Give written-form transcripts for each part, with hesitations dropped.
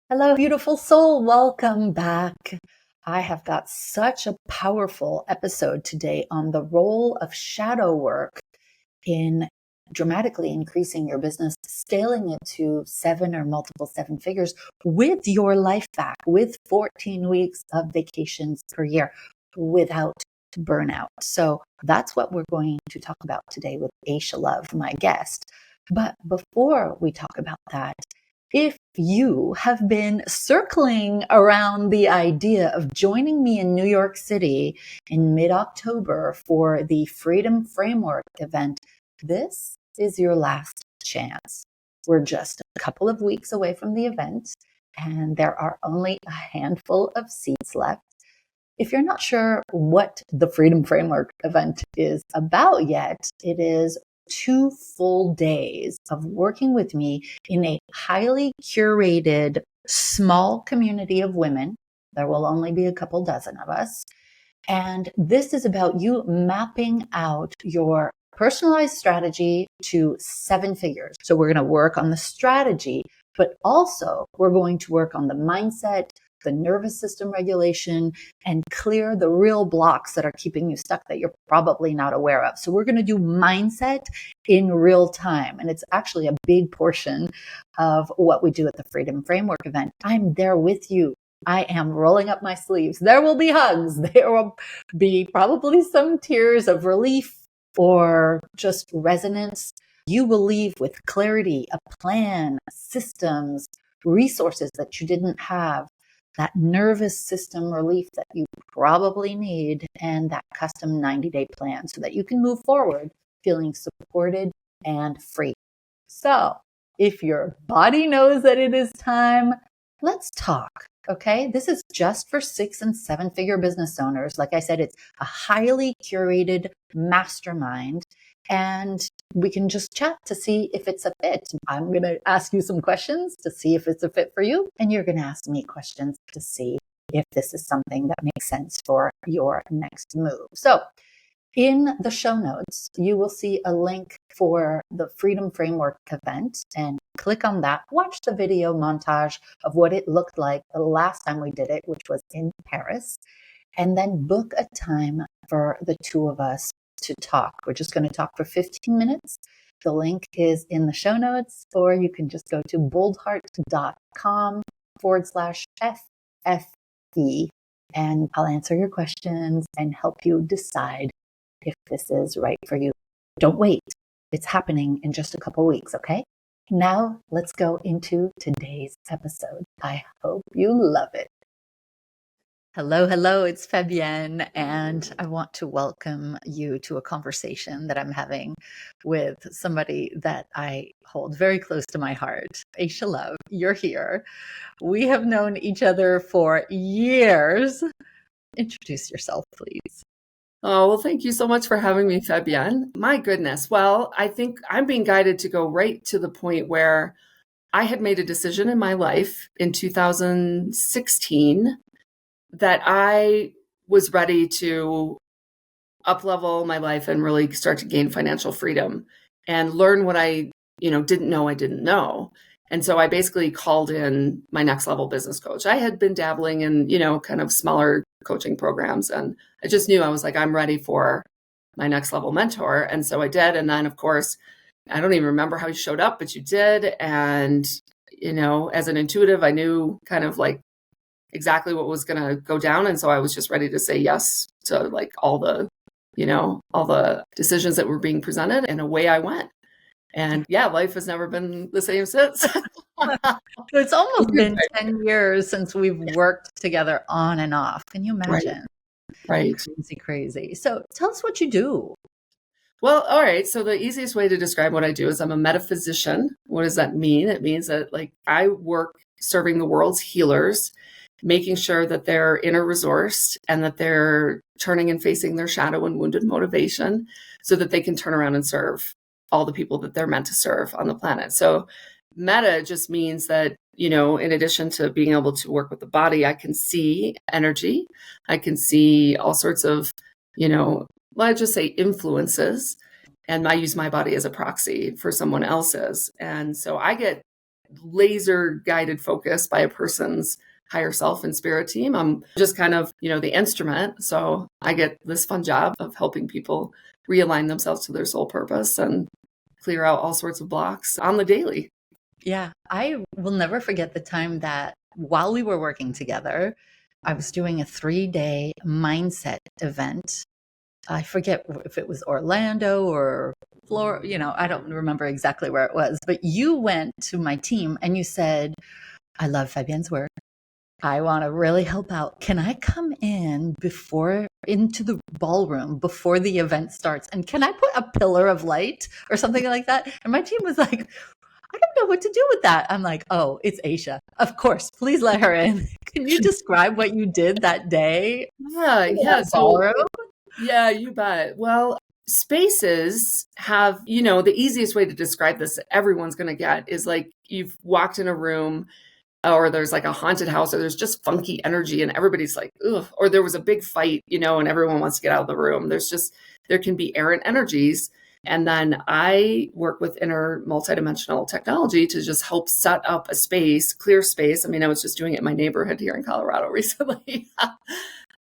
Hello, beautiful soul. Welcome back. I have got such a powerful episode today on the role of shadow work in dramatically increasing your business, scaling it to 7 or multiple 7 figures with your life back, with 14 weeks of vacations per year without burnout. So that's what we're going to talk about today with Aisha Love, my guest. But before we talk about that, if you have been circling around the idea of joining me in New York City in mid-October for the Freedom Framework event, this is your last chance. We're just a couple of weeks away from the event, and there are only a handful of seats left. If you're not sure what the Freedom Framework event is about yet, it is 2 full days of working with me in a highly curated, small community of women. There will only be a couple dozen of us. And this is about you mapping out your personalized strategy to 7 figures. So we're going to work on the strategy, but also we're going to work on the mindset, the nervous system regulation, and clear the real blocks that are keeping you stuck that you're probably not aware of. So we're going to do mindset in real time. And it's actually a big portion of what we do at the Freedom Framework event. I'm there with you. I am rolling up my sleeves. There will be hugs. There will be probably some tears of relief or just resonance. You will leave with clarity, a plan, systems, resources that you didn't have, that nervous system relief that you probably need, and that custom 90-day plan so that you can move forward feeling supported and free. So if your body knows that it is time, let's talk. Okay. This is just for 6 and 7 figure business owners. Like I said, it's a highly curated mastermind, and we can just chat to see if it's a fit. I'm going to ask you some questions to see if it's a fit for you, and you're going to ask me questions to see if this is something that makes sense for your next move. So in the show notes, you will see a link for the Freedom Framework event, and click on that. Watch the video montage of what it looked like the last time we did it, which was in Paris, and then book a time for the 2 of us to talk. We're just going to talk for 15 minutes. The link is in the show notes, or you can just go to boldheart.com/FFE, and I'll answer your questions and help you decide if this is right for you. Don't wait. It's happening in just a couple weeks, okay? Now let's go into today's episode. I hope you love it. Hello, it's Fabienne, and I want to welcome you to a conversation that I'm having with somebody that I hold very close to my heart. Aisha Love, you're here. We have known each other for years. Introduce yourself, please. Oh, well, thank you so much for having me, Fabienne. My goodness. Well, I think I'm being guided to go right to the point where I had made a decision in my life in 2016 that I was ready to up-level my life and really start to gain financial freedom and learn what I, didn't know. And so I basically called in my next level business coach. I had been dabbling in, kind of smaller coaching programs, and I just knew I was like, I'm ready for my next level mentor. And so I did. And then, of course, I don't even remember how you showed up, but you did. And, as an intuitive, I knew kind of like exactly what was going to go down. And so I was just ready to say yes to like all the decisions that were being presented, and away I went. And yeah, life has never been the same since. So it's almost been 10 years since we've worked together on and off. Can you imagine? Right. Crazy. So tell us what you do. Well, all right. So the easiest way to describe what I do is I'm a metaphysician. What does that mean? It means that I work serving the world's healers, making sure that they're inner resourced and that they're turning and facing their shadow and wounded motivation so that they can turn around and serve all the people that they're meant to serve on the planet. So meta just means that, in addition to being able to work with the body, I can see energy. I can see all sorts of, let's just say influences. And I use my body as a proxy for someone else's. And so I get laser guided focus by a person's higher self and spirit team. I'm just kind of, the instrument. So I get this fun job of helping people realign themselves to their soul purpose and clear out all sorts of blocks on the daily. Yeah, I will never forget the time that while we were working together, I was doing a 3-day mindset event. I forget if it was Orlando or Florida, I don't remember exactly where it was, but you went to my team and you said, I love Fabienne's work. I want to really help out. Can I come into the ballroom before the event starts? And can I put a pillar of light or something like that? And my team was like, I don't know what to do with that. I'm like, oh, it's Aisha. Of course, please let her in. Can you describe what you did that day? Yeah. Yeah, you bet. Well, spaces have, the easiest way to describe this that everyone's going to get is like you've walked in a room or there's like a haunted house or there's just funky energy and everybody's like, ugh, or there was a big fight, and everyone wants to get out of the room. There can be errant energies. And then I work with inner multidimensional technology to just help set up a space, clear space. I mean, I was just doing it in my neighborhood here in Colorado recently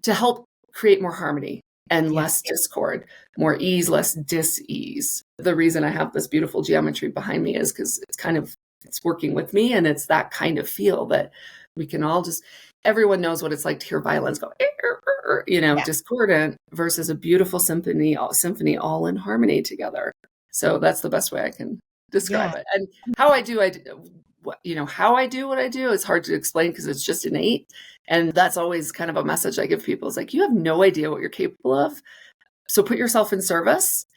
to help create more harmony and less discord, more ease, less dis-ease. The reason I have this beautiful geometry behind me is because it's working with me, and it's that kind of feel that we can all everyone knows what it's like to hear violins go, discordant versus a beautiful symphony all in harmony together. So that's the best way I can describe it. And how I do what I do is hard to explain because it's just innate. And that's always kind of a message I give people. It's like, you have no idea what you're capable of. So put yourself in service,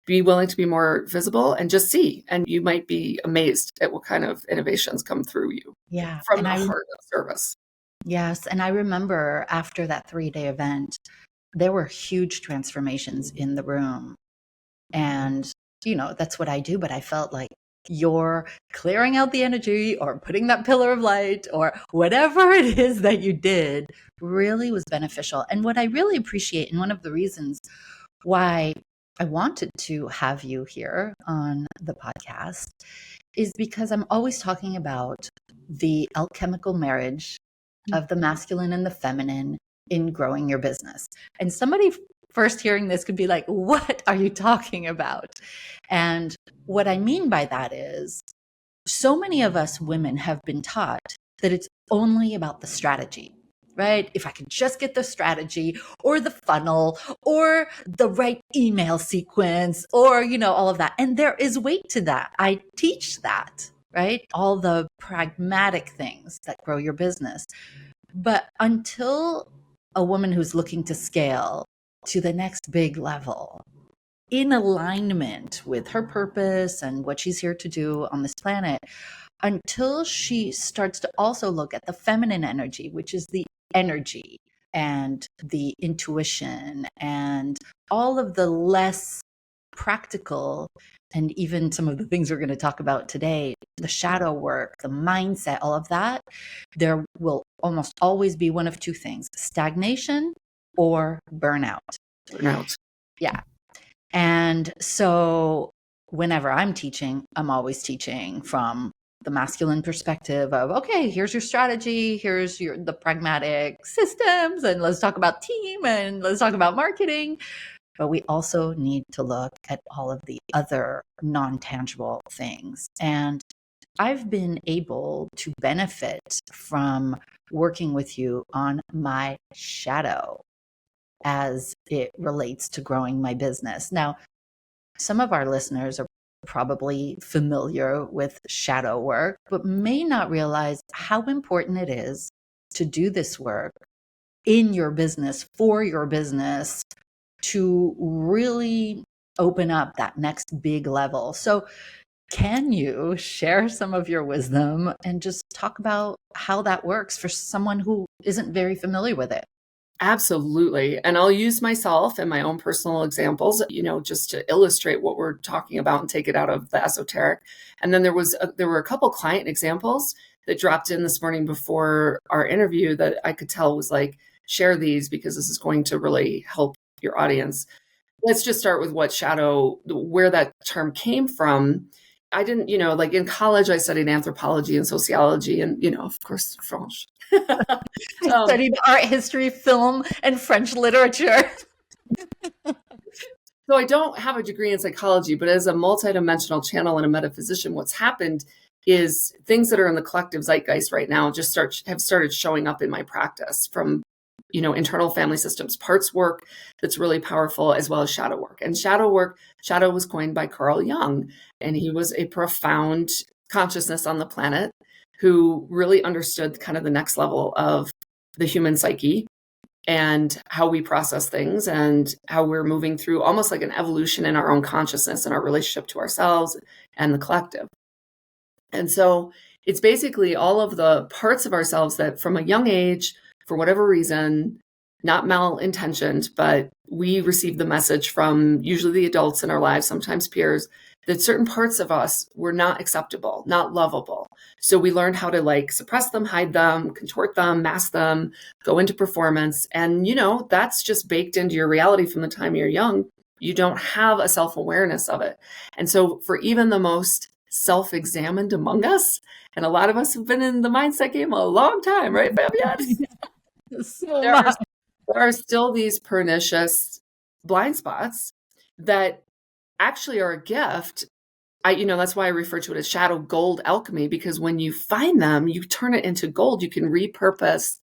be willing to be more visible, and just see. And you might be amazed at what kind of innovations come through you. Yeah. From the heart of service. Yes. And I remember after that 3-day event, there were huge transformations in the room. And, that's what I do. But I felt like you're clearing out the energy or putting that pillar of light or whatever it is that you did really was beneficial. And what I really appreciate, and one of the reasons why I wanted to have you here on the podcast, is because I'm always talking about the alchemical marriage of the masculine and the feminine in growing your business. And somebody first hearing this could be like, what are you talking about? And what I mean by that is, so many of us women have been taught that it's only about the strategy, right? If I could just get the strategy or the funnel or the right email sequence or, all of that. And there is weight to that. I teach that, right? All the pragmatic things that grow your business. But until a woman who's looking to scale to the next big level in alignment with her purpose and what she's here to do on this planet, until she starts to also look at the feminine energy, which is the energy and the intuition and all of the less practical, and even some of the things we're going to talk about today, the shadow work, the mindset, all of that, there will almost always be one of two things: stagnation or burnout. Yeah. And so whenever I'm teaching, I'm always teaching from the masculine perspective of, okay, here's your strategy, here's the pragmatic systems, and let's talk about team and let's talk about marketing. But we also need to look at all of the other non-tangible things. And I've been able to benefit from working with you on my shadow as it relates to growing my business. Now, some of our listeners are probably familiar with shadow work, but may not realize how important it is to do this work in your business, for your business, to really open up that next big level. So can you share some of your wisdom and just talk about how that works for someone who isn't very familiar with it? Absolutely. And I'll use myself and my own personal examples, just to illustrate what we're talking about and take it out of the esoteric. And then there were a couple client examples that dropped in this morning before our interview that I could tell was like, share these because this is going to really help your audience. Let's just start with where that term came from. I didn't, like in college, I studied anthropology and sociology and, of course, French. I studied art history, film, and French literature. So I don't have a degree in psychology, but as a multidimensional channel and a metaphysician, what's happened is things that are in the collective zeitgeist right now have started showing up in my practice, from internal family systems parts work that's really powerful, as well as shadow work. And shadow was coined by Carl Jung, and he was a profound consciousness on the planet who really understood kind of the next level of the human psyche and how we process things and how we're moving through almost like an evolution in our own consciousness and our relationship to ourselves and the collective. And so it's basically all of the parts of ourselves that from a young age, for whatever reason, not malintentioned, but we receive the message from usually the adults in our lives, sometimes peers, that certain parts of us were not acceptable, not lovable. So we learned how to suppress them, hide them, contort them, mask them, go into performance. And, that's just baked into your reality from the time you're young. You don't have a self-awareness of it. And so for even the most self-examined among us, and a lot of us have been in the mindset game a long time, right, Fabienne? There are still these pernicious blind spots that actually are a gift. That's why I refer to it as shadow gold alchemy, because when you find them, you turn it into gold. You can repurpose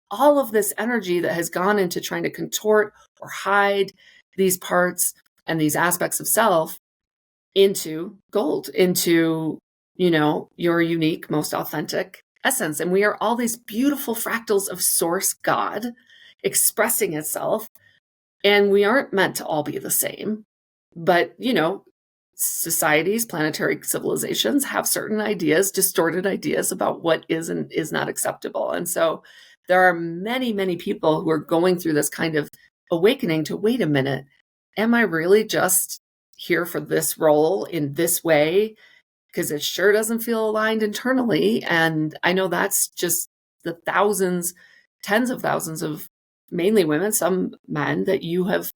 all of this energy that has gone into trying to contort or hide these parts and these aspects of self into gold, into, your unique, most authentic essence. And we are all these beautiful fractals of source God expressing itself. And we aren't meant to all be the same. But, societies, planetary civilizations have certain ideas, distorted ideas about what is and is not acceptable. And so there are many, many people who are going through this kind of awakening to, wait a minute, am I really just here for this role in this way? Because it sure doesn't feel aligned internally. And I know that's just the thousands, tens of thousands of mainly women, some men, that you have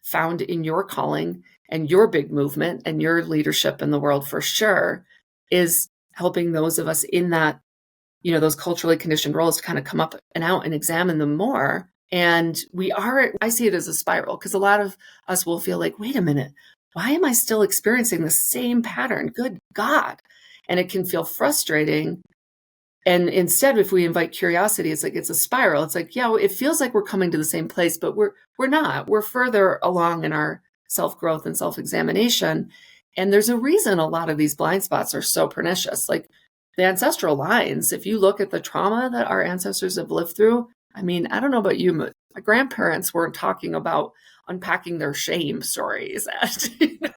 found in your calling and your big movement and your leadership in the world, for sure, is helping those of us in that, those culturally conditioned roles to kind of come up and out and examine them more. And I see it as a spiral, because a lot of us will feel like, wait a minute, why am I still experiencing the same pattern? Good God. And it can feel frustrating. And instead, if we invite curiosity, it's a spiral. It's it feels like we're coming to the same place, but we're not. We're further along in our self-growth and self-examination. And there's a reason a lot of these blind spots are so pernicious. Like the ancestral lines, if you look at the trauma that our ancestors have lived through, I don't know about you, but my grandparents weren't talking about unpacking their shame stories and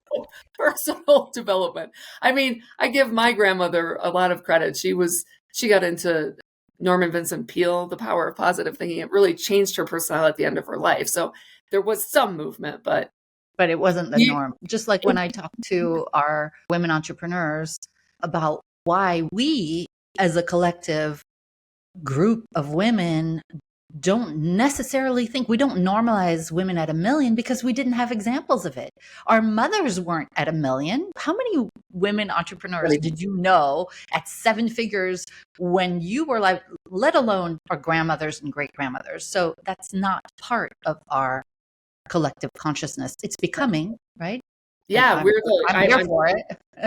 personal development. I give my grandmother a lot of credit. She got into Norman Vincent Peale, The Power of Positive Thinking. It really changed her personality at the end of her life. So there was some movement, but it wasn't the norm. Just like when I talk to our women entrepreneurs about why we, as a collective group of women, don't necessarily think, we don't normalize women at 1 million, because we didn't have examples of it. Our mothers weren't at 1 million. How many women entrepreneurs did you know at 7 figures when you were like, let alone our grandmothers and great grandmothers? So that's not part of our collective consciousness. It's becoming, right? Yeah, I'm here for it.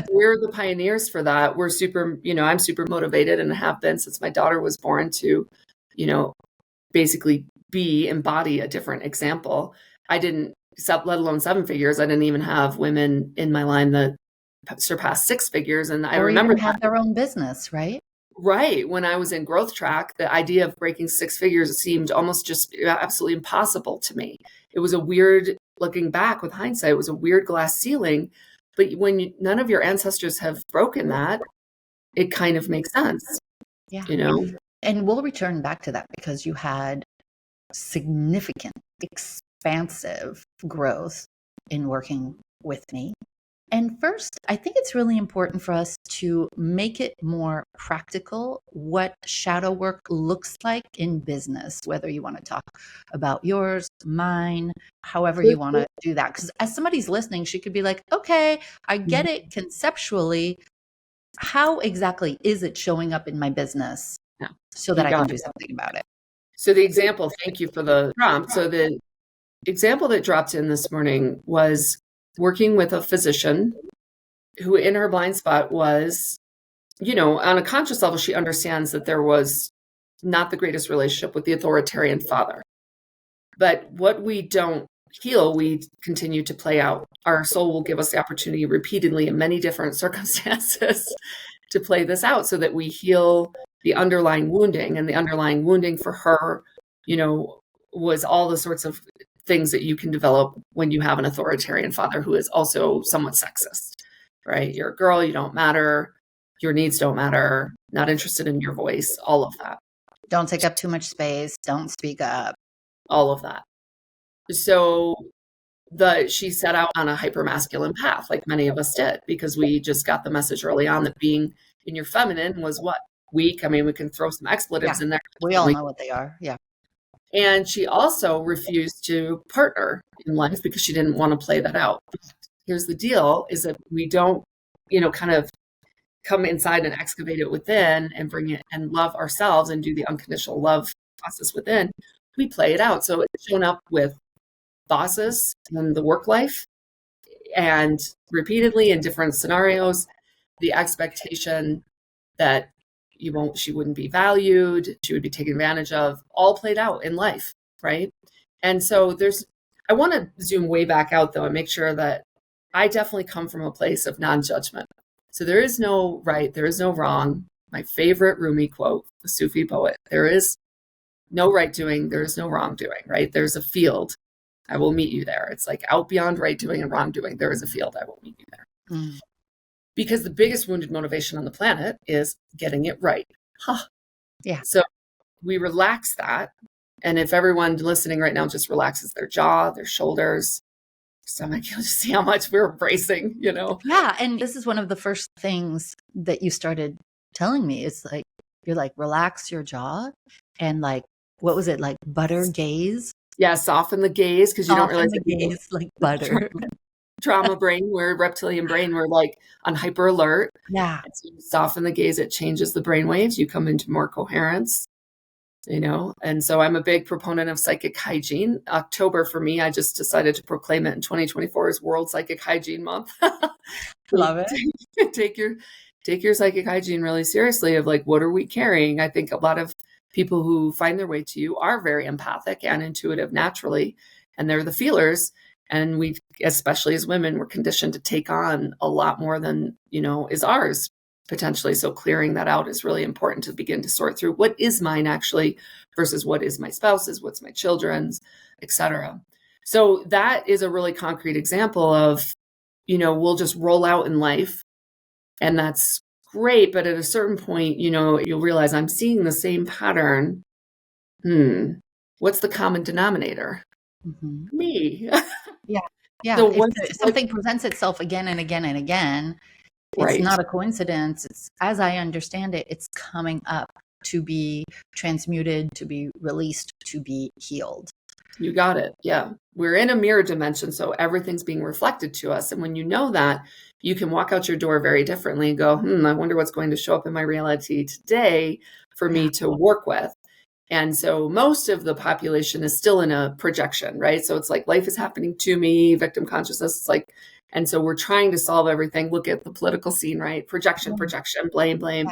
We're the pioneers for that. We're super, I'm super motivated and have been since my daughter was born to, basically embody a different example. I didn't, let alone 7 figures. I didn't even have women in my line that surpassed 6 figures. And I remember have their own business, right? Right. When I was in growth track, the idea of breaking 6 figures seemed almost just absolutely impossible to me. It was a weird, looking back with hindsight, it was a weird glass ceiling. But when none of your ancestors have broken that, it kind of makes sense. Yeah. And we'll return back to that, because you had significant, expansive growth in working with me. And first, I think it's really important for us to make it more practical what shadow work looks like in business, whether you want to talk about yours, mine, however you want to do that. Because as somebody's listening, she could be like, okay, I get it conceptually, how exactly is it showing up in my business Yeah, so that you I can got do it. something about it? So the example, thank you for the prompt. So the example that dropped in this morning was working with a physician who in her blind spot was, on a conscious level, she understands that there was not the greatest relationship with the authoritarian father. But what we don't heal, we continue to play out. Our soul will give us the opportunity repeatedly in many different circumstances to play this out so that we heal the underlying wounding. And the underlying wounding for her, was all the sorts of things that you can develop when you have an authoritarian father who is also somewhat sexist, right? You're a girl, you don't matter, your needs don't matter, not interested in your voice, all of that. Don't take up too much space. Don't speak up. All of that. So she set out on a hypermasculine path, like many of us did, because we just got the message early on that being in your feminine was what? Weak. I mean, we can throw some expletives in there. We all know what they are. Yeah. And she also refused to partner in life because she didn't want to play that out. Here's the deal is that we don't, kind of come inside and excavate it within and bring it and love ourselves and do the unconditional love process within. We play it out. So it's shown up with bosses in the work life and repeatedly in different scenarios, the expectation that she wouldn't be valued, she would be taken advantage of, all played out in life, right? And so I want to zoom way back out though and make sure that I definitely come from a place of non-judgment. So there is no right, there is no wrong. My favorite Rumi quote, the Sufi poet, there is no right doing, there is no wrong doing, right? There's a field. I will meet you there. It's like out beyond right doing and wrong doing. There is a field. I will meet you there. Mm. Because the biggest wounded motivation on the planet is getting it right. Huh. Yeah. So we relax that. And if everyone listening right now just relaxes their jaw, their shoulders, stomach, you'll just see how much we're bracing, Yeah. And this is one of the first things that you started telling me. It's like, you're like, relax your jaw and like, what was it? Like butter gaze? Yeah. Soften the gaze because you don't realize the gaze like butter. Trauma brain, we're reptilian brain, we're like on hyper alert. Yeah. So you soften the gaze, it changes the brain waves, you come into more coherence, and so I'm a big proponent of psychic hygiene. October for me, I just decided to proclaim it in 2024 as World Psychic Hygiene Month. Love it. Take your psychic hygiene really seriously of like, what are we carrying? I think a lot of people who find their way to you are very empathic and intuitive naturally, and they're the feelers. And we, especially as women, we're conditioned to take on a lot more than, is ours potentially. So clearing that out is really important to begin to sort through what is mine actually versus what is my spouse's, what's my children's, etc. So that is a really concrete example of, we'll just roll out in life and that's great. But at a certain point, you'll realize I'm seeing the same pattern. What's the common denominator? Mm-hmm. Me. Yeah. Yeah. So if something presents itself again and again and again, it's not a coincidence. It's, as I understand it, it's coming up to be transmuted, to be released, to be healed. You got it. Yeah. We're in a mirror dimension, so everything's being reflected to us. And when you know that, you can walk out your door very differently and go, I wonder what's going to show up in my reality today for me to work with. And so most of the population is still in a projection, right? So it's like life is happening to me, victim consciousness. It's like, and so we're trying to solve everything. Look at the political scene, right? Projection, blame. Yeah.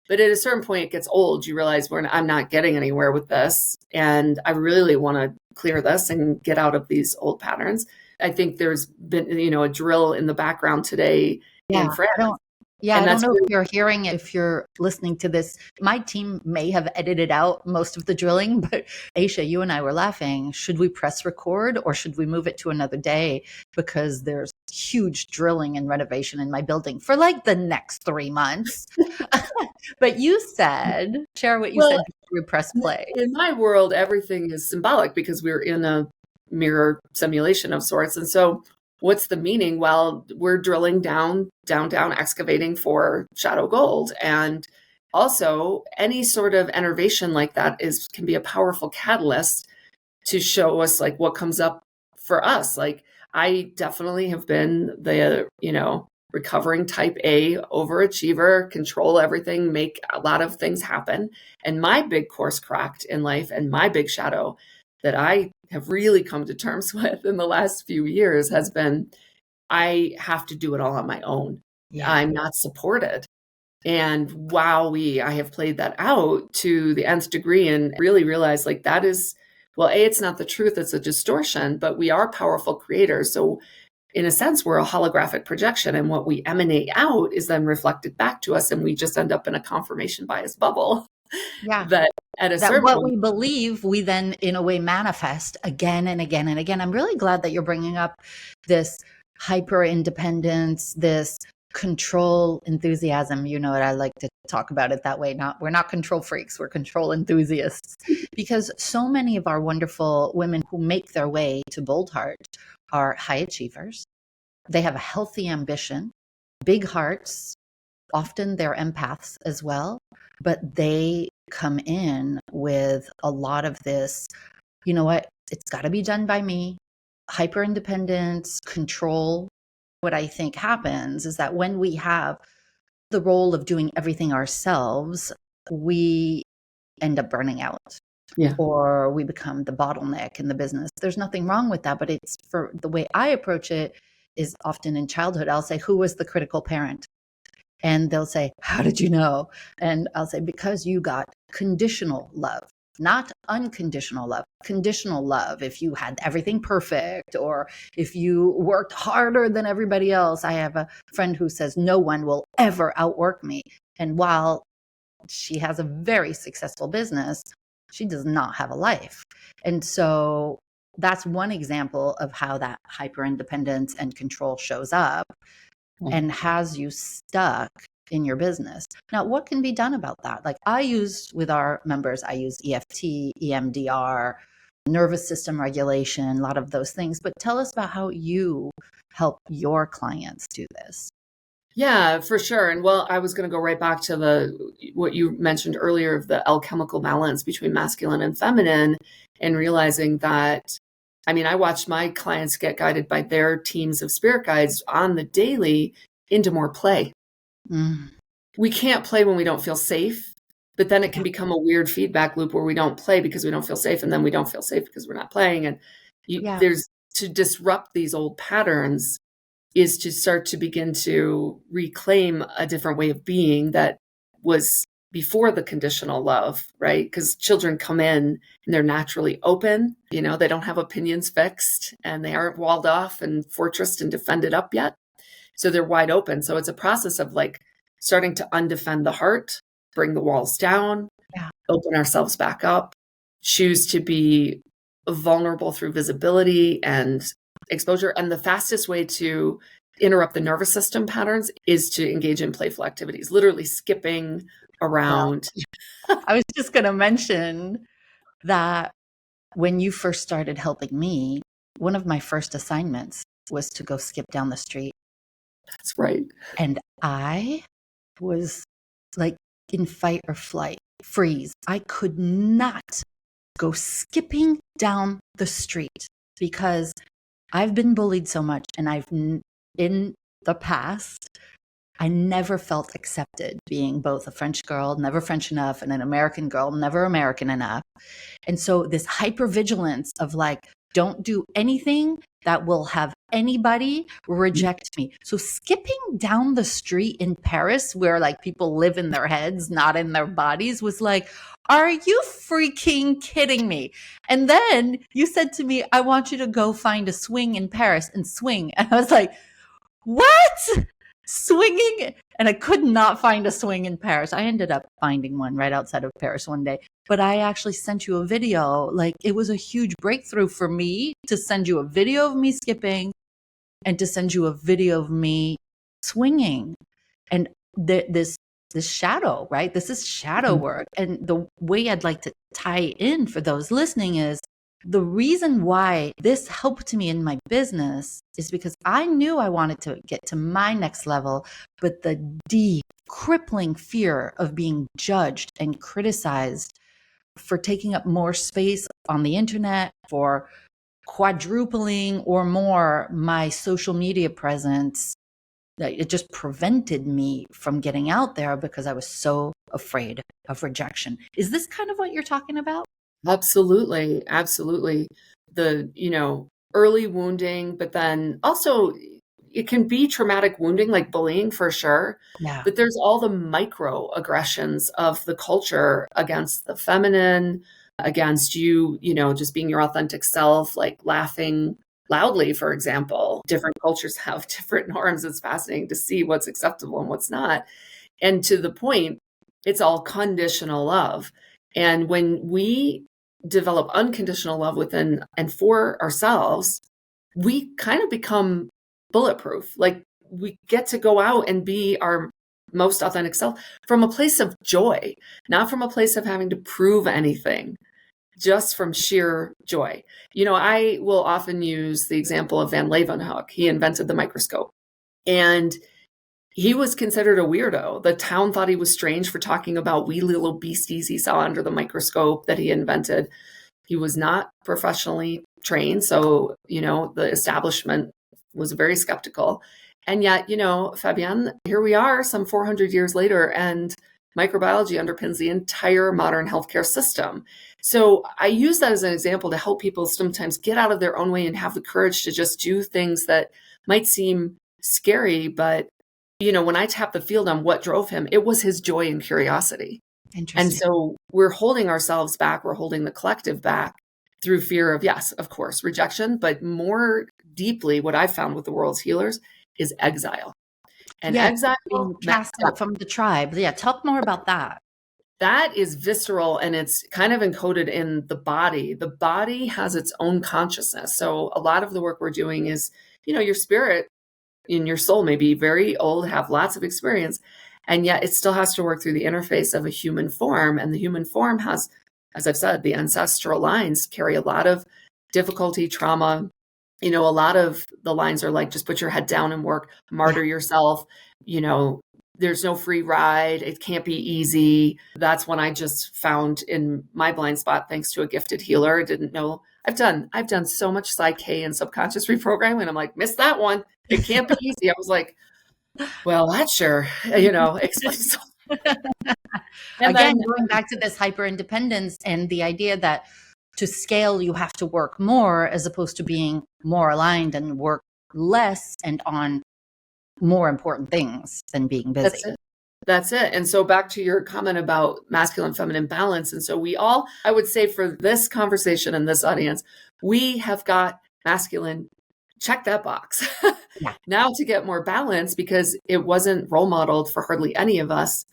But at a certain point, it gets old. You realize I'm not getting anywhere with this. And I really want to clear this and get out of these old patterns. I think there's been, a drill in the background today in France. I don't know if you're hearing it, if you're listening to this. My team may have edited out most of the drilling, but Aisha, you and I were laughing. Should we press record or should we move it to another day? Because there's huge drilling and renovation in my building for like the next 3 months. But you said, share what you said before we press play. In my world, everything is symbolic because we're in a mirror simulation of sorts. And so what's the meaning? Well, we're drilling down, excavating for shadow gold. And also any sort of enervation like that can be a powerful catalyst to show us like what comes up for us. Like I definitely have been the, recovering type A overachiever, control everything, make a lot of things happen. And my big course correct in life and my big shadow that I have really come to terms with in the last few years has been, I have to do it all on my own. Yeah. I'm not supported. And wow, I have played that out to the nth degree and really realized like that is, well, A, it's not the truth, it's a distortion, but we are powerful creators. So in a sense, we're a holographic projection, and what we emanate out is then reflected back to us, and we just end up in a confirmation bias bubble. Yeah. That at a That certain what point, we believe, we then in a way manifest again and again and again. I'm really glad that you're bringing up this hyper independence, this control enthusiasm. You know what, I like to talk about it that way. We're not control freaks, we're control enthusiasts. Because so many of our wonderful women who make their way to Bold Heart are high achievers. They have a healthy ambition, big hearts. Often they're empaths as well, but they come in with a lot of this, you know what, it's got to be done by me, hyper independence, control. What I think happens is that when we have the role of doing everything ourselves, we end up burning out. yeah, Or we become the bottleneck in the business. There's nothing wrong with that, but it's for the way I approach it is often in childhood. I'll say, who was the critical parent? And they'll say, how did you know? And I'll say, because you got conditional love, not unconditional love, conditional love. If you had everything perfect, or if you worked harder than everybody else. I have a friend who says, no one will ever outwork me. And while she has a very successful business, she does not have a life. And so that's one example of how that hyper independence and control shows up and has you stuck in your business. Now, what can be done about that? Like I use with our members, I use EFT, EMDR, nervous system regulation, a lot of those things. But tell us about how you help your clients do this. yeah, for sure. And well, I was going to go right back to what you mentioned earlier of the alchemical balance between masculine and feminine, and realizing that, I mean, I watched my clients get guided by their teams of spirit guides on the daily into more play. Mm. We can't play when we don't feel safe, but then it can become a weird feedback loop where we don't play because we don't feel safe, and then we don't feel safe because we're not playing. And there's, to disrupt these old patterns is to start to begin to reclaim a different way of being that was before the conditional love, right? Because children come in and they're naturally open, you know, they don't have opinions fixed and they aren't walled off and fortressed and defended up yet. So they're wide open. So it's a process of like starting to undefend the heart, bring the walls down, open ourselves back up, choose to be vulnerable through visibility and exposure. And the fastest way to interrupt the nervous system patterns is to engage in playful activities, literally skipping around. I was just going to mention that when you first started helping me, one of my first assignments was to go skip down the street. That's right. And I was like in fight or flight, freeze. I could not go skipping down the street because I've been bullied so much, and in the past, I never felt accepted being both a French girl, never French enough, and an American girl, never American enough. And so this hypervigilance of like, don't do anything that will have anybody reject me. So skipping down the street in Paris where like people live in their heads, not in their bodies, was like, are you freaking kidding me? And then you said to me, I want you to go find a swing in Paris and swing. And I was like, what? Swinging? And I could not find a swing in Paris. I ended up finding one right outside of Paris one day. But I actually sent you a video. Like, it was a huge breakthrough for me to send you a video of me skipping and to send you a video of me swinging. And this shadow, right? This is shadow work. And the way I'd like to tie in for those listening is the reason why this helped me in my business is because I knew I wanted to get to my next level, but the deep, crippling fear of being judged and criticized for taking up more space on the internet, for quadrupling or more my social media presence, it just prevented me from getting out there because I was so afraid of rejection. Is this kind of what you're talking about? Absolutely. Absolutely. The, early wounding, but then also it can be traumatic wounding, like bullying for sure. Yeah. But there's all the microaggressions of the culture against the feminine, against you, just being your authentic self, like laughing loudly, for example. Different cultures have different norms. It's fascinating to see what's acceptable and what's not. And to the point, it's all conditional love. And when we develop unconditional love within and for ourselves, we kind of become bulletproof. Like we get to go out and be our most authentic self from a place of joy, not from a place of having to prove anything, just from sheer joy. I will often use the example of Van Leeuwenhoek. He invented the microscope, and he was considered a weirdo. The town thought he was strange for talking about wee little beasties he saw under the microscope that he invented. He was not professionally trained, so, the establishment was very skeptical. And yet, Fabienne, here we are some 400 years later, and microbiology underpins the entire modern healthcare system. So I use that as an example to help people sometimes get out of their own way and have the courage to just do things that might seem scary. But, when I tapped the field on what drove him, it was his joy and curiosity. And so we're holding ourselves back. We're holding the collective back through fear of, yes, of course, rejection, but more deeply, what I've found with the world's healers is exile. And exile, being cast out from the tribe. Yeah, talk more about that. That is visceral, and it's kind of encoded in the body. The body has its own consciousness. So a lot of the work we're doing is, your spirit and your soul may be very old, have lots of experience, and yet it still has to work through the interface of a human form. And the human form has, as I've said, the ancestral lines carry a lot of difficulty, trauma. A lot of the lines are like, just put your head down and work, martyr yourself. There's no free ride. It can't be easy. That's when I just found in my blind spot, thanks to a gifted healer. I didn't know. I've done so much psyche and subconscious reprogramming. And I'm like, missed that one. It can't be easy. I was like, well, that sure, explains. Again, going back to this hyper independence and the idea that to scale, you have to work more as opposed to being more aligned and work less and on more important things than being busy. That's it. And so back to your comment about masculine, feminine balance. And so we all, I would say for this conversation and this audience, we have got masculine, check that box. Yeah. Now to get more balance, because it wasn't role modeled for hardly any of us,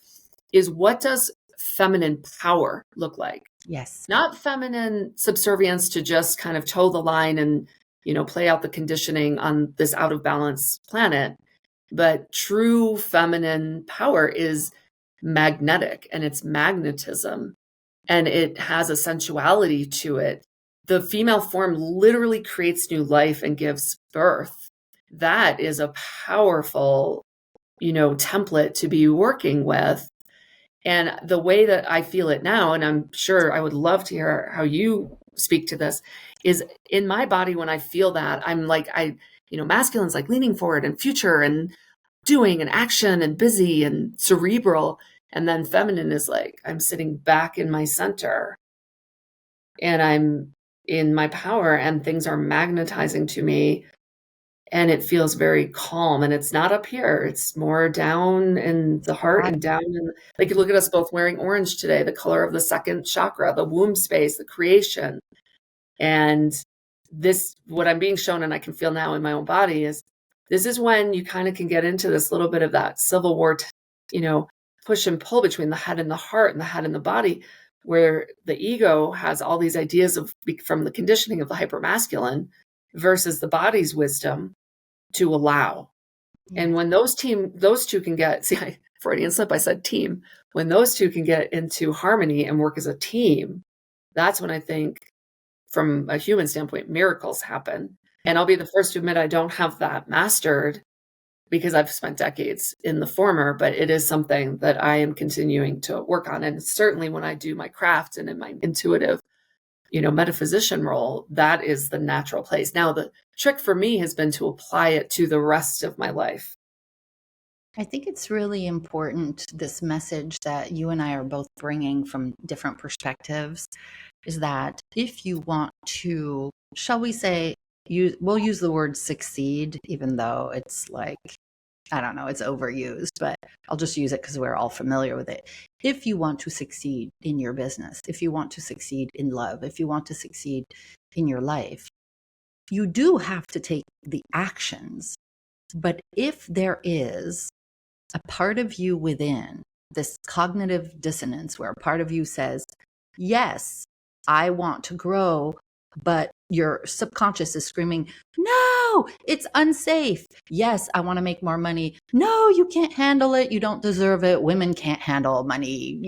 is what does feminine power look like? Yes. Not feminine subservience to just kind of toe the line and, play out the conditioning on this out of balance planet. But true feminine power is magnetic, and it's magnetism, and it has a sensuality to it. The female form literally creates new life and gives birth. That is a powerful, template to be working with. And the way that I feel it now, and I'm sure I would love to hear how you speak to this, is in my body when I feel that, I'm like, masculine's like leaning forward and future and doing and action and busy and cerebral. And then feminine is like, I'm sitting back in my center and I'm in my power and things are magnetizing to me. And it feels very calm, and it's not up here. It's more down in the heart and down in, like, look at us both wearing orange today, the color of the second chakra, the womb space, the creation. And this, what I'm being shown and I can feel now in my own body is, this is when you kind of can get into this little bit of that Civil War, push and pull between the head and the heart and the head and the body, where the ego has all these ideas from the conditioning of the hypermasculine versus the body's wisdom to allow. Yeah. And when those two can get, Freudian slip, I said team. When those two can get into harmony and work as a team, that's when I think from a human standpoint, miracles happen. And I'll be the first to admit I don't have that mastered because I've spent decades in the former, but it is something that I am continuing to work on. And certainly when I do my craft and in my intuitive, metaphysician role, that is the natural place. Now, the trick for me has been to apply it to the rest of my life. I think it's really important, this message that you and I are both bringing from different perspectives, is that if you want to, shall we say, we'll use the word succeed, even though it's like, I don't know, it's overused, but I'll just use it because we're all familiar with it. If you want to succeed in your business, if you want to succeed in love, if you want to succeed in your life, you do have to take the actions. But if there is a part of you within, this cognitive dissonance where a part of you says, yes, I want to grow, but your subconscious is screaming, no, it's unsafe. Yes, I want to make more money. No, you can't handle it. You don't deserve it. Women can't handle money,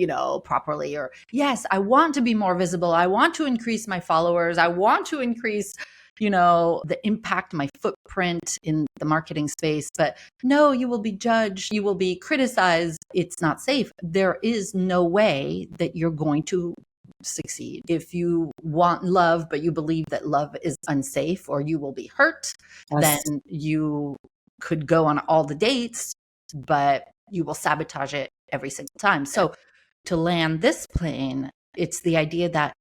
properly. Or yes, I want to be more visible. I want to increase my followers. I want to increase the impact, my footprint in the marketing space. But no, you will be judged. You will be criticized. It's not safe. There is no way that you're going to succeed. If you want love, but you believe that love is unsafe or you will be hurt, Yes. then you could go on all the dates, but you will sabotage it every single time. So to land this plane, it's the idea that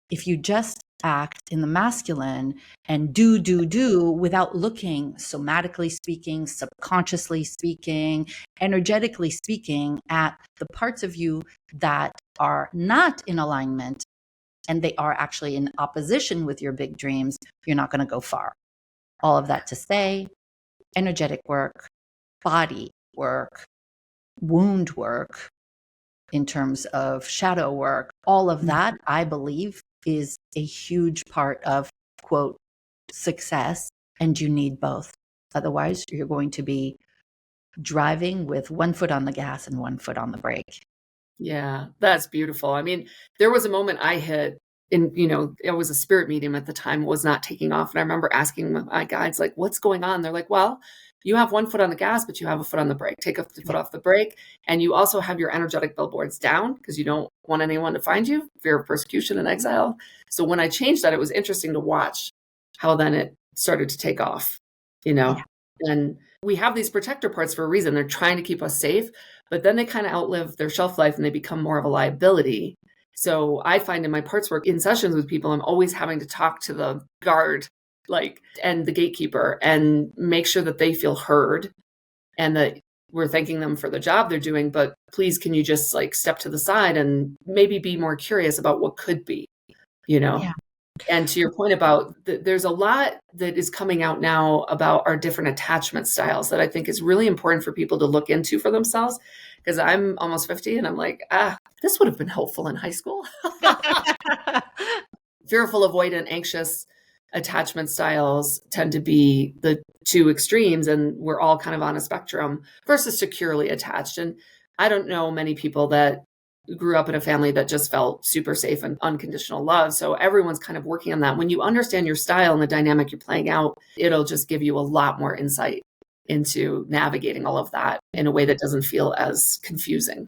if you just act in the masculine and do without looking, somatically speaking, subconsciously speaking, energetically speaking, at the parts of you that are not in alignment and they are actually in opposition with your big dreams, you're not going to go far. All of that to say, energetic work, body work, wound work, in terms of shadow work, all of that, I believe, is a huge part of, quote, success. And you need both. Otherwise, you're going to be driving with one foot on the gas and one foot on the brake. Yeah, that's beautiful. I mean, there was a moment I hit it was a spirit medium at the time, was not taking off. And I remember asking my guides, like, what's going on? They're like, well, you have one foot on the gas, but you have a foot on the brake. Take a foot off the brake. And you also have your energetic billboards down because you don't want anyone to find you, fear of persecution and exile. So when I changed that, it was interesting to watch how then it started to take off, Yeah. And we have these protector parts for a reason. They're trying to keep us safe, but then they kind of outlive their shelf life and they become more of a liability. So I find in my parts work in sessions with people, I'm always having to talk to the guard, and the gatekeeper, and make sure that they feel heard and that we're thanking them for the job they're doing. But please, can you just step to the side and maybe be more curious about what could be, Yeah. And to your point about there's a lot that is coming out now about our different attachment styles that I think is really important for people to look into for themselves. Because I'm almost 50 and I'm like, this would have been helpful in high school. Fearful, avoidant, anxious attachment styles tend to be the two extremes, and we're all kind of on a spectrum versus securely attached. And I don't know many people that grew up in a family that just felt super safe and unconditional love. So everyone's kind of working on that. When you understand your style and the dynamic you're playing out, it'll just give you a lot more insight into navigating all of that in a way that doesn't feel as confusing,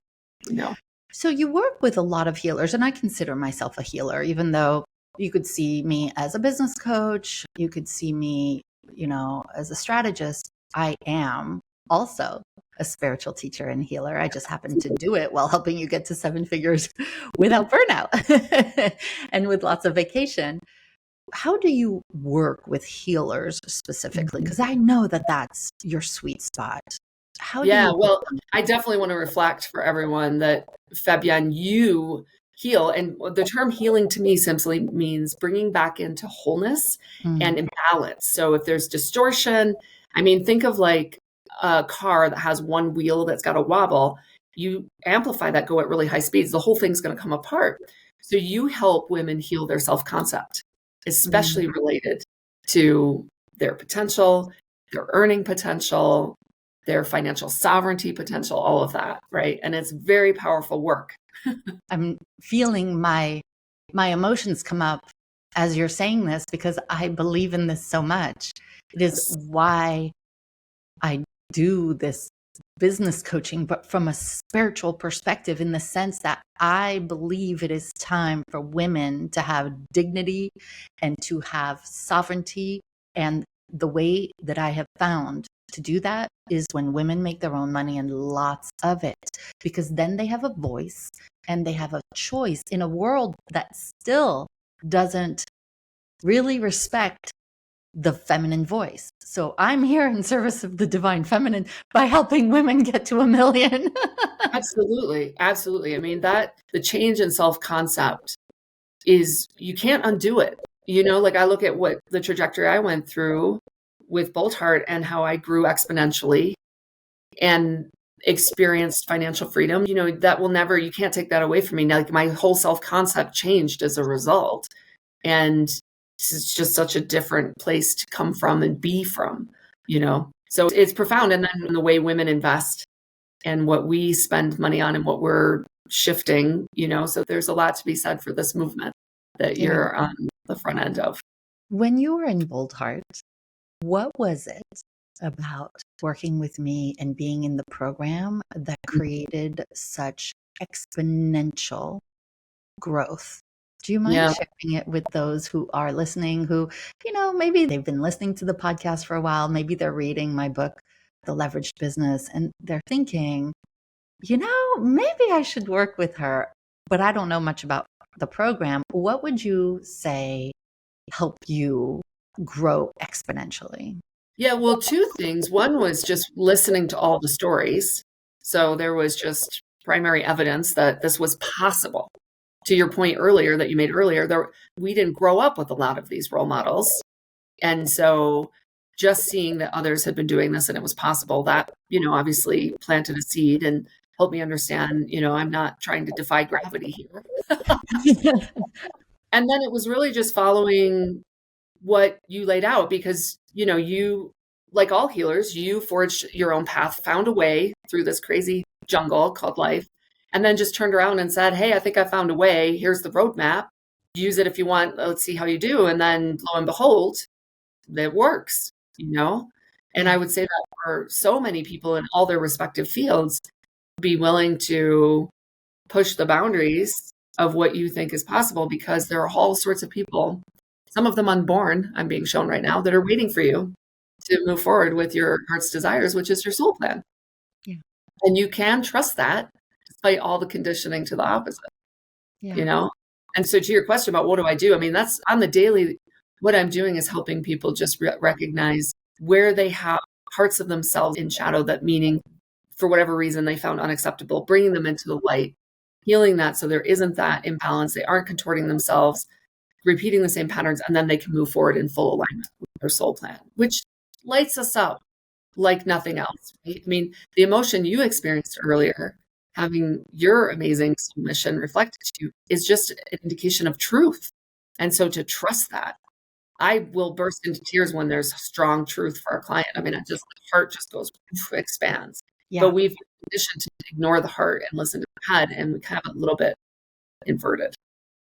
So you work with a lot of healers, and I consider myself a healer, even though you could see me as a business coach, you could see me, as a strategist. I am also a spiritual teacher and healer. I just happen to do it while helping you get to 7 figures without burnout and with lots of vacation. How do you work with healers specifically? Because I know that that's your sweet spot. How do you? Well, I definitely want to reflect for everyone that, Fabienne, you heal. And the term healing to me simply means bringing back into wholeness and imbalance. So if there's distortion, think of like a car that has one wheel that's got a wobble, you amplify that, go at really high speeds, the whole thing's going to come apart. So you help women heal their self-concept, especially related to their potential, their earning potential, their financial sovereignty potential, all of that, right? And it's very powerful work. I'm feeling my emotions come up as you're saying this because I believe in this so much. It is why I do this business coaching, but from a spiritual perspective, in the sense that I believe it is time for women to have dignity and to have sovereignty. And the way that I have found to do that is when women make their own money, and lots of it, because then they have a voice and they have a choice in a world that still doesn't really respect the feminine voice. So I'm here in service of the divine feminine by helping women get to 1 million. Absolutely. Absolutely. I mean, that the change in self-concept is, you can't undo it. Like I look at what the trajectory I went through with Bolt Heart and how I grew exponentially and experienced financial freedom, that will never, you can't take that away from me. Now, like my whole self-concept changed as a result. And it's just such a different place to come from and be from, So it's profound. And then the way women invest and what we spend money on and what we're shifting, so there's a lot to be said for this movement that you're on the front end of. When you were in Bold Heart, what was it about working with me and being in the program that created such exponential growth? Do you mind sharing it with those who are listening, who, maybe they've been listening to the podcast for a while, maybe they're reading my book, The Leveraged Business, and they're thinking, maybe I should work with her, but I don't know much about the program. What would you say helped you grow exponentially? Yeah, well, two things. One was just listening to all the stories. So there was just primary evidence that this was possible. To your point earlier that you made earlier, we didn't grow up with a lot of these role models. And so just seeing that others had been doing this and it was possible, that, obviously planted a seed and helped me understand, I'm not trying to defy gravity here. And then it was really just following what you laid out, because, you, like all healers, you forged your own path, found a way through this crazy jungle called life, and then just turned around and said, hey, I think I found a way. Here's the roadmap. Use it if you want. Let's see how you do. And then lo and behold, it works, And I would say that for so many people in all their respective fields, be willing to push the boundaries of what you think is possible, because there are all sorts of people, some of them unborn, I'm being shown right now, that are waiting for you to move forward with your heart's desires, which is your soul plan. Yeah. And you can trust that despite all the conditioning to the opposite, And so to your question about what do I do? I mean, that's on the daily. What I'm doing is helping people just recognize where they have parts of themselves in shadow that, meaning for whatever reason they found unacceptable, bringing them into the light, healing that so there isn't that imbalance. They aren't contorting themselves, repeating the same patterns, and then they can move forward in full alignment with their soul plan, which lights us up like nothing else. Right? I mean, the emotion you experienced earlier, having your amazing soul mission reflected to you, is just an indication of truth. And so to trust that, I will burst into tears when there's strong truth for our client. I mean, the heart just goes, expands. Yeah. But we've been conditioned to ignore the heart and listen to the head, and we kind of a little bit inverted.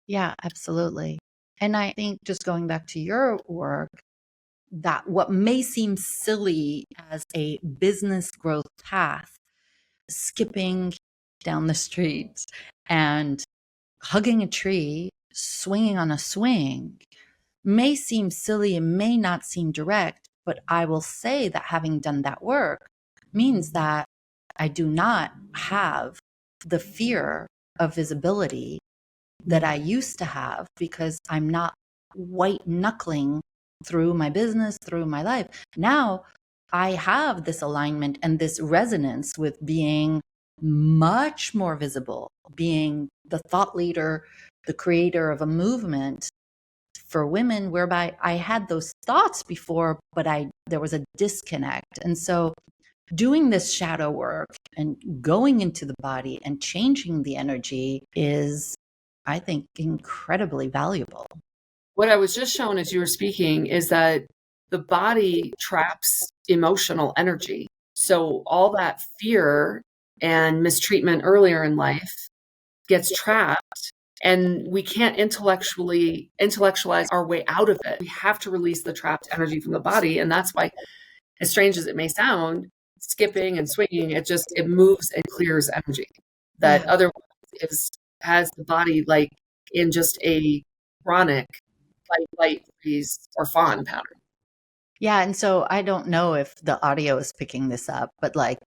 Yeah, absolutely. And I think, just going back to your work, that what may seem silly as a business growth path, skipping down the street and hugging a tree, swinging on a swing, may seem silly and may not seem direct, but I will say that having done that work means that I do not have the fear of visibility that I used to have, because I'm not white knuckling through my business, through my life. Now I have this alignment and this resonance with being much more visible, being the thought leader, the creator of a movement for women, whereby I had those thoughts before, but there was a disconnect. And so doing this shadow work and going into the body and changing the energy is, I think, incredibly valuable. What I was just shown as you were speaking is that the body traps emotional energy. So all that fear and mistreatment earlier in life gets trapped, and we can't intellectualize our way out of it. We have to release the trapped energy from the body. And that's why, as strange as it may sound, skipping and swinging, it moves and clears energy that otherwise has the body like in just a chronic fight, flight, freeze, or fawn pattern. Yeah. And so I don't know if the audio is picking this up, but like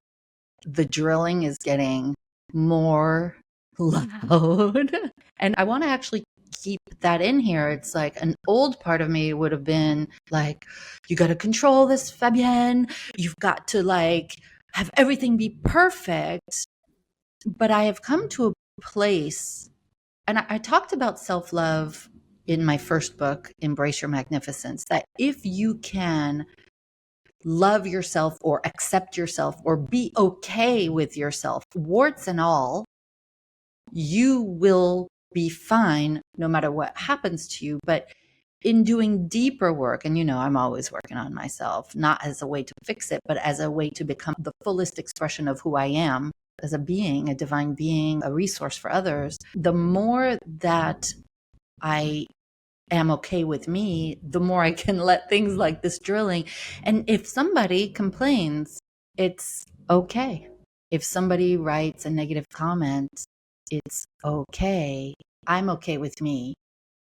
the drilling is getting more loud. And I want to actually keep that in here. It's like an old part of me would have been like, you got to control this, Fabienne. You've got to like have everything be perfect. But I have come to a place, and I talked about self love in my first book, Embrace Your Magnificence, that if you can love yourself or accept yourself or be okay with yourself, warts and all, you will be fine no matter what happens to you. But in doing deeper work, and I'm always working on myself, not as a way to fix it, but as a way to become the fullest expression of who I am as a being, a divine being, a resource for others, the more that I am okay with me, the more I can let things like this drilling. And if somebody complains, it's okay. If somebody writes a negative comment, it's okay. I'm okay with me,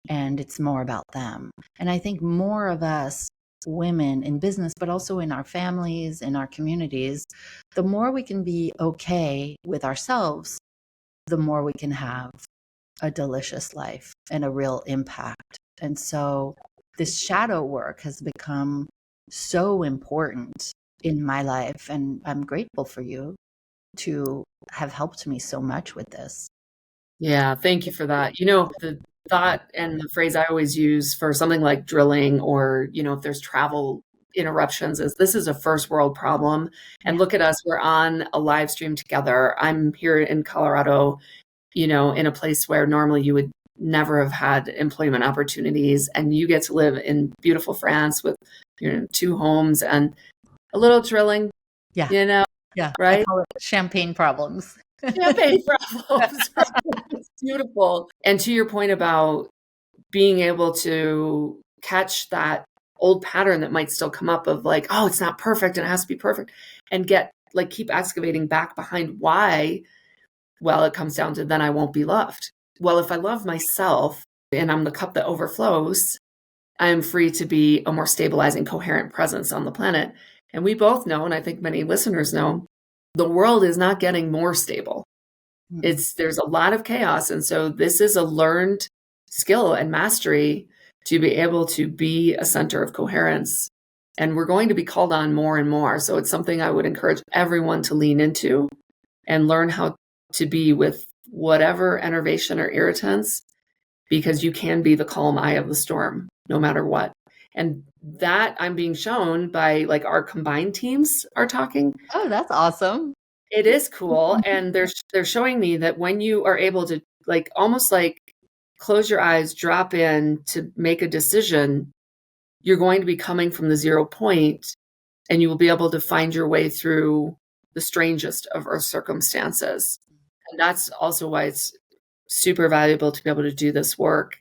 and it's more about them. And I think more of us women in business, but also in our families, in our communities, the more we can be okay with ourselves, the more we can have a delicious life and a real impact. And so this shadow work has become so important in my life. And I'm grateful for you to have helped me so much with this. Yeah, thank you for that. The thought and the phrase I always use for something like drilling or, if there's travel interruptions is this is a first world problem. And Yeah. look at us, we're on a live stream together. I'm here in Colorado, in a place where normally you would never have had employment opportunities. And you get to live in beautiful France with, 2 homes and a little drilling, Yeah. Yeah. I right? call it champagne problems. Champagne problems. Right? It's beautiful. And to your point about being able to catch that old pattern that might still come up of like, oh, it's not perfect and it has to be perfect, and keep excavating back behind why. Well, it comes down to then I won't be loved. Well, if I love myself and I'm the cup that overflows, I'm free to be a more stabilizing, coherent presence on the planet. And we both know, and I think many listeners know, the world is not getting more stable. There's a lot of chaos. And so this is a learned skill and mastery to be able to be a center of coherence. And we're going to be called on more and more. So it's something I would encourage everyone to lean into and learn how to be with whatever enervation or irritants, because you can be the calm eye of the storm no matter what. And that I'm being shown by like our combined teams are talking. Oh, that's awesome. It is cool. And they're showing me that when you are able to like almost like close your eyes, drop in to make a decision, you're going to be coming from the 0 point and you will be able to find your way through the strangest of our circumstances. And that's also why it's super valuable to be able to do this work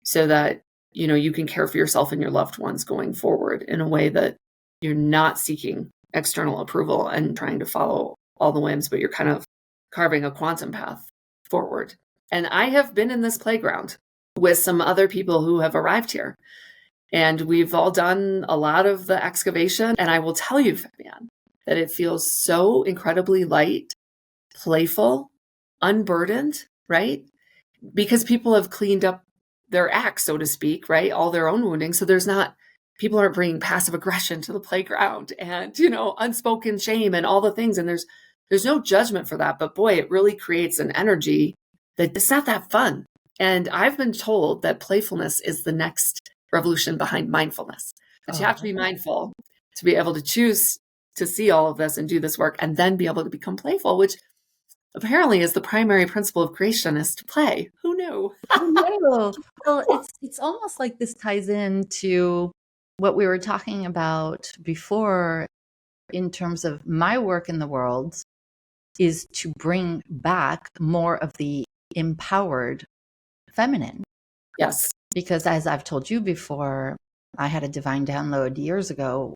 so that, you can care for yourself and your loved ones going forward in a way that you're not seeking external approval and trying to follow all the whims, but you're kind of carving a quantum path forward. And I have been in this playground with some other people who have arrived here. And we've all done a lot of the excavation. And I will tell you, Fabienne, that it feels so incredibly light, playful, unburdened, right? Because people have cleaned up their act, so to speak, right? All their own wounding. So people aren't bringing passive aggression to the playground and, unspoken shame and all the things. And there's no judgment for that. But boy, it really creates an energy that it's not that fun. And I've been told that playfulness is the next revolution behind mindfulness. But you have to be mindful to be able to choose to see all of this and do this work and then be able to become playful, which apparently is the primary principle of creation, is to play. Who knew? Well, it's almost like this ties into what we were talking about before in terms of my work in the world is to bring back more of the empowered feminine. Yes. Because as I've told you before, I had a divine download years ago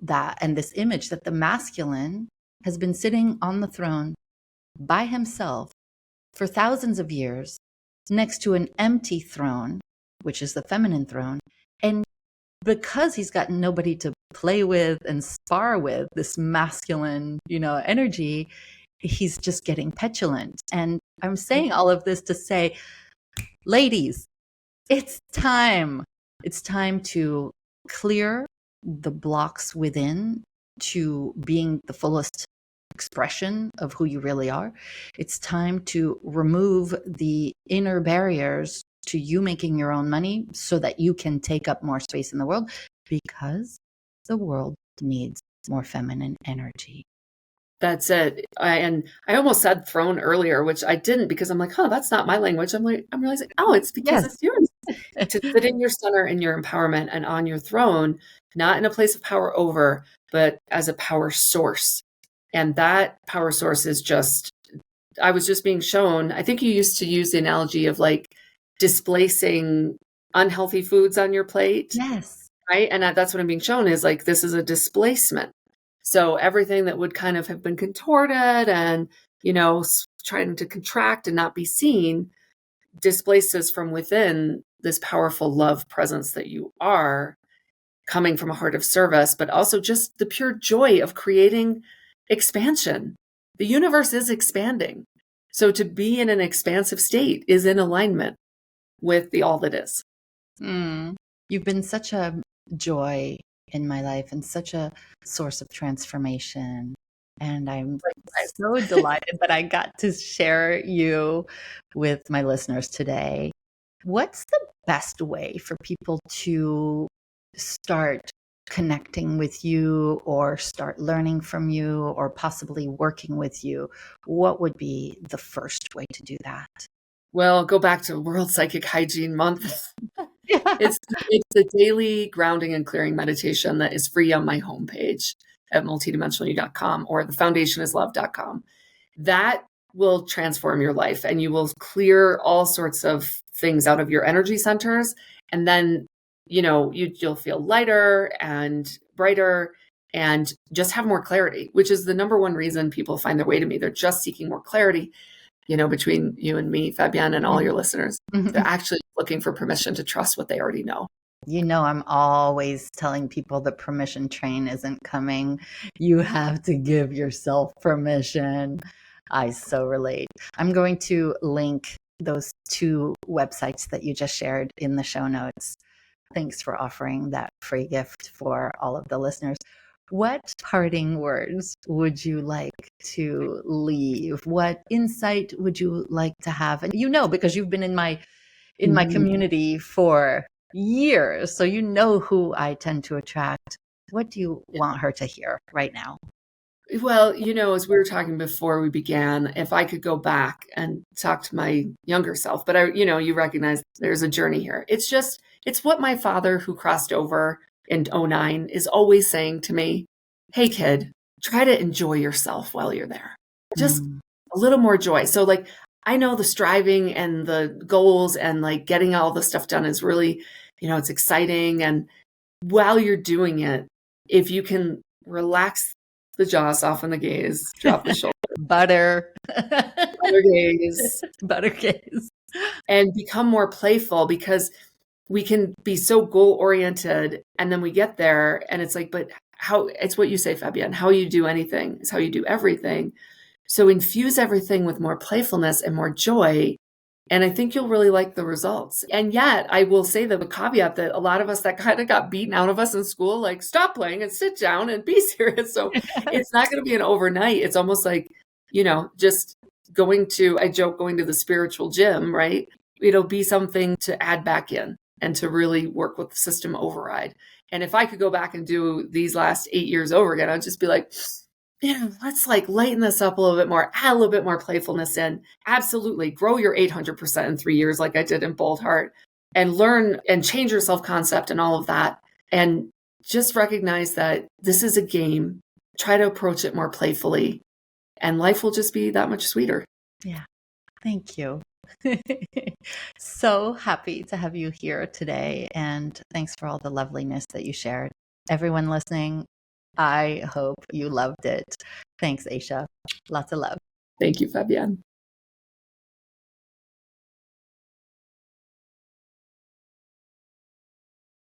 and this image that the masculine has been sitting on the throne by himself for thousands of years next to an empty throne, which is the feminine throne. And because he's got nobody to play with and spar with, this masculine, energy, he's just getting petulant. And I'm saying all of this to say, ladies, it's time. It's time to clear the blocks within to being the fullest expression of who you really are. It's time to remove the inner barriers to you making your own money so that you can take up more space in the world, because the world needs more feminine energy. That's it. I almost said throne earlier, which I didn't, because I'm like, that's not my language. I'm realizing, it's because it's yours. To sit in your center in your empowerment and on your throne, not in a place of power over, but as a power source. And that power source is I was just being shown, I think you used to use the analogy of like displacing unhealthy foods on your plate. Yes. Right. And that's what I'm being shown is like, this is a displacement. So everything that would kind of have been contorted and, trying to contract and not be seen displaces from within this powerful love presence that you are, coming from a heart of service, but also just the pure joy of creating expansion. The universe is expanding. So to be in an expansive state is in alignment with the all that is. You've been such a joy in my life and such a source of transformation. And I'm so delighted that I got to share you with my listeners today. What's the best way for people to start connecting with you or start learning from you or possibly working with you? What would be the first way to do that? Well, go back to World Psychic Hygiene Month. It's the daily grounding and clearing meditation that is free on my homepage at multidimensionalu.com or thefoundationisLove.com. That will transform your life, and you will clear all sorts of things out of your energy centers. And then, you'll feel lighter and brighter and just have more clarity, which is the number one reason people find their way to me. They're just seeking more clarity. Between you and me, Fabienne, and all your listeners, they're actually looking for permission to trust what they already know. I'm always telling people the permission train isn't coming. You have to give yourself permission. I so relate. I'm going to link those 2 websites that you just shared in the show notes. Thanks for offering that free gift for all of the listeners. What parting words would you like to leave? What insight would you like to have? And because you've been in my community for years, so who I tend to attract. What do you want her to hear right now? Well, as we were talking before we began, if I could go back and talk to my younger self, but you recognize there's a journey here. It's what my father, who crossed over in 2009, is always saying to me, hey kid, try to enjoy yourself while you're there. Just a little more joy. So like, I know the striving and the goals and like getting all the stuff done is really, it's exciting. And while you're doing it, if you can relax the jaw, soften the gaze, drop the shoulder. Butter gaze. Butter gaze. And become more playful, because we can be so goal oriented and then we get there and it's like, but it's what you say, Fabienne, how you do anything is how you do everything. So infuse everything with more playfulness and more joy. And I think you'll really like the results. And yet I will say the caveat that a lot of us that kind of got beaten out of us in school, like stop playing and sit down and be serious. So it's not going to be an overnight. It's almost like, just going to the spiritual gym, right? It'll be something to add back in and to really work with the system override. And if I could go back and do these last 8 years over again, I'd just be like, let's like lighten this up a little bit more, add a little bit more playfulness in. Absolutely. Grow your 800% in 3 years, like I did in Bold Heart, and learn and change your self-concept and all of that. And just recognize that this is a game. Try to approach it more playfully, and life will just be that much sweeter. Yeah. Thank you. So happy to have you here today. And thanks for all the loveliness that you shared. Everyone listening, I hope you loved it. Thanks, Aisha. Lots of love. Thank you, Fabienne.